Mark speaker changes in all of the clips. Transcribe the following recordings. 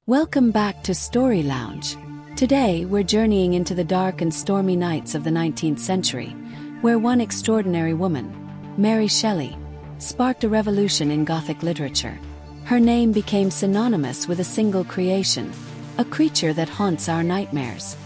Speaker 1: Welcome back to Story Lounge. Today, we're journeying into the dark and stormy nights of the 19th century, where one extraordinary woman, Mary Shelley, sparked a revolution in Gothic literature. Her name became synonymous with a single creation, a creature that haunts our nightmares: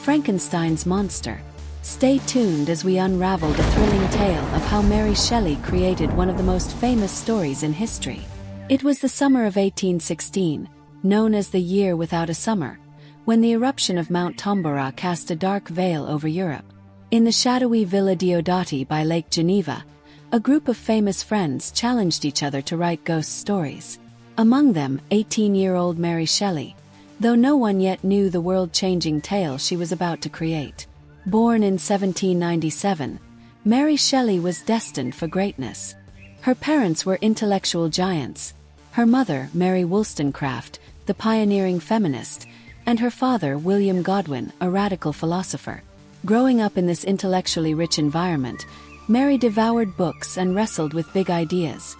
Speaker 1: Frankenstein's monster. Stay tuned as we unravel the thrilling tale of how Mary Shelley created one of the most famous stories in history. It was the summer of 1816, known as the Year Without a Summer, when the eruption of Mount Tambora cast a dark veil over Europe. In the shadowy Villa Diodati by Lake Geneva, a group of famous friends challenged each other to write ghost stories. Among them, 18-year-old Mary Shelley, though no one yet knew the world-changing tale she was about to create. Born in 1797, Mary Shelley was destined for greatness. Her parents were intellectual giants: her mother, Mary Wollstonecraft, the pioneering feminist, and her father, William Godwin, a radical philosopher. Growing up in this intellectually rich environment, Mary devoured books and wrestled with big ideas: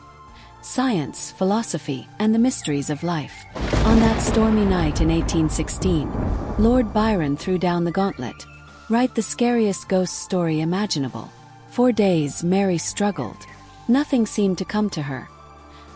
Speaker 1: science, philosophy, and the mysteries of life. On that stormy night in 1816, Lord Byron threw down the gauntlet: write the scariest ghost story imaginable. For days, Mary struggled. Nothing seemed to come to her.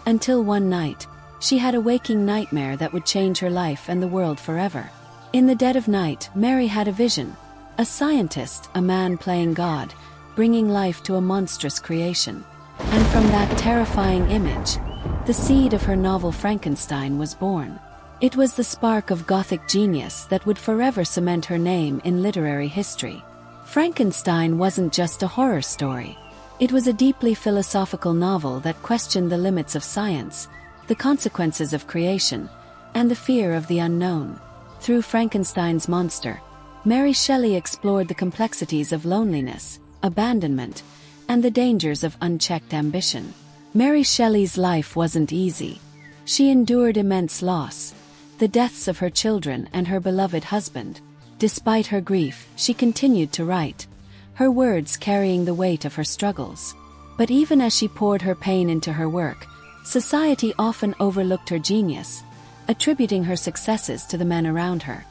Speaker 1: Until one night, she had a waking nightmare that would change her life and the world forever. In the dead of night, Mary had a vision: a scientist, a man playing God, bringing life to a monstrous creation. And from that terrifying image, the seed of her novel Frankenstein was born. It was the spark of Gothic genius that would forever cement her name in literary history. Frankenstein wasn't just a horror story. It was a deeply philosophical novel that questioned the limits of science, the consequences of creation, and the fear of the unknown. Through Frankenstein's monster, Mary Shelley explored the complexities of loneliness, abandonment, and the dangers of unchecked ambition. Mary Shelley's life wasn't easy. She endured immense loss: the deaths of her children and her beloved husband. Despite her grief, she continued to write, her words carrying the weight of her struggles. But even as she poured her pain into her work, society often overlooked her genius, attributing her successes to the men around her.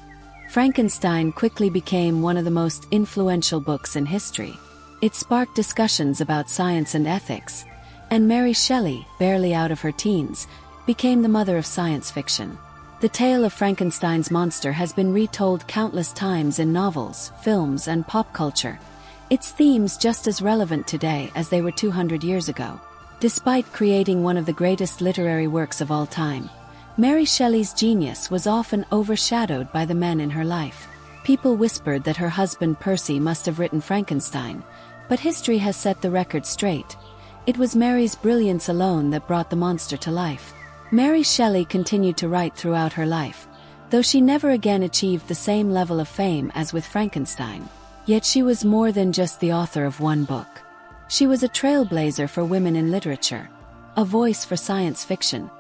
Speaker 1: Frankenstein quickly became one of the most influential books in history. It sparked discussions about science and ethics, and Mary Shelley, barely out of her teens, became the mother of science fiction. The tale of Frankenstein's monster has been retold countless times in novels, films, and pop culture, its themes just as relevant today as they were 200 years ago. Despite creating one of the greatest literary works of all time, Mary Shelley's genius was often overshadowed by the men in her life. People whispered that her husband Percy must have written Frankenstein, but history has set the record straight. It was Mary's brilliance alone that brought the monster to life. Mary Shelley continued to write throughout her life, though she never again achieved the same level of fame as with Frankenstein. Yet she was more than just the author of one book. She was a trailblazer for women in literature, a voice for science fiction,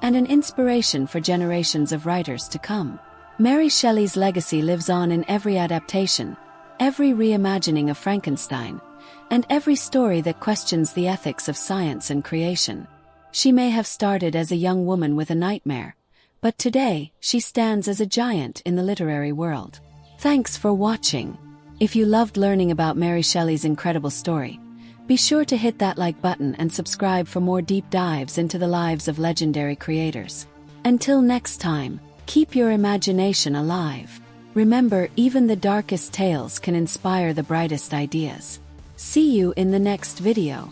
Speaker 1: and an inspiration for generations of writers to come. Mary Shelley's legacy lives on in every adaptation, every reimagining of Frankenstein, and every story that questions the ethics of science and creation. She may have started as a young woman with a nightmare, but today she stands as a giant in the literary world. Thanks for watching. If you loved learning about Mary Shelley's incredible story, be sure to hit that like button and subscribe for more deep dives into the lives of legendary creators. Until next time, keep your imagination alive. Remember, even the darkest tales can inspire the brightest ideas. See you in the next video.